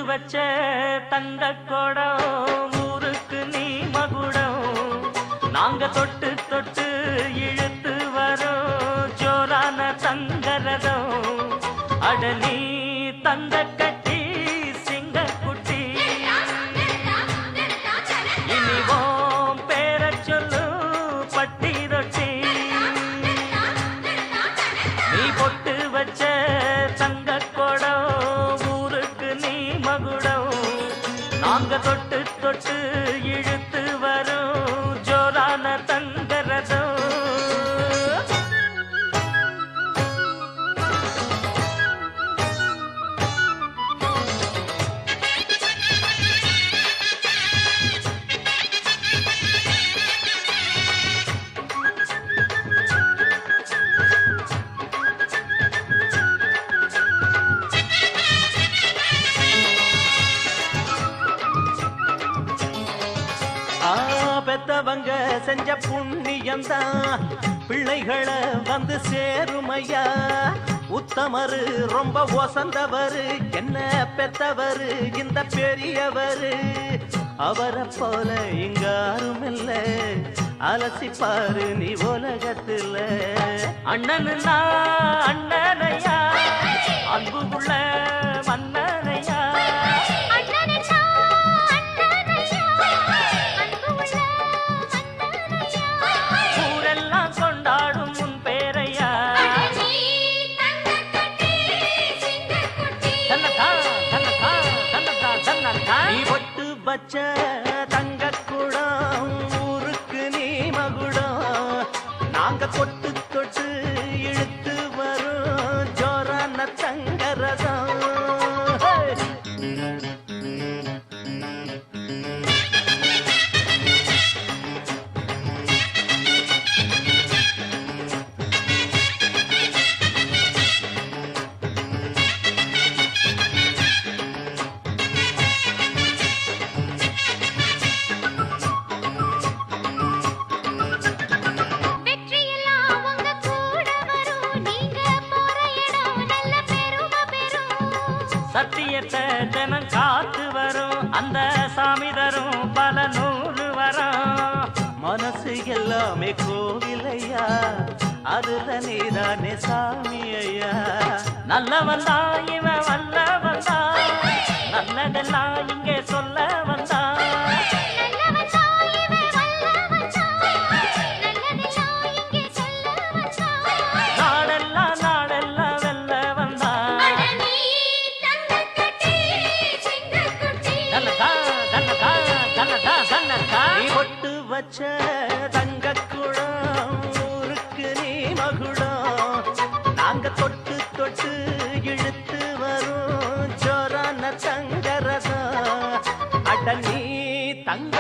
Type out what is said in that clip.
வச்ச தங்க கொடம் ஊருக்கு நீ மகுடம் நாங்க தொட்டு தொட்டு இழுத்து வரோம் ஜோரான தங்கரதம் அட நீ தங்க கட்டி சிங்க குட்டி இனிவோம் பேர சொல்லு பட்டி ரொட்டி நீ பொட்டு வச்ச தங்க கொடம் ஊருக்கு நீ மகுடம் நாங்க தொட்டு தொட்டு இழுத்து வரும் ஜோரான தங்கரதம் பெத்தவங்க செஞ்ச புண்ணியம்தான் பிள்ளைகளை வந்து சேருமையா உத்தமரு ரொம்ப ஒசந்தவரு என்ன பெத்தவரு இந்த பெரியவரு அவரை போல இங்க யாரும் இல்ல அலசிப்பாரு நீ உலகத்துல அண்ணனுன்னா அண்ணனையா அன்புக்குள்ள மன்னனையா வச்ச தங்க குடம் ஊருக்கு நீ மகுடம் நாங்க தொட்டு தொட்டு இழுத்து வரும் ஜோரான தங்கரதம் சத்தியத்தை தினம் காத்து வரும் அந்த சாமி தரும் பல நூறு வரும் மனசு எல்லாமே கோவிலையா அதுல நீதானே சாமி ஐயா நல்லவன் தான் இவன் வல்லவன் தான் நல்லதெல்லாம் இங்கே சொல்ல வந்தான் வச்ச தங்க குடம் ஊருக்கு நீ மகுடம் நாங்க தொட்டு தொட்டு இழுத்து வரும் ஜோரான தங்கரதம் அட நீ தங்க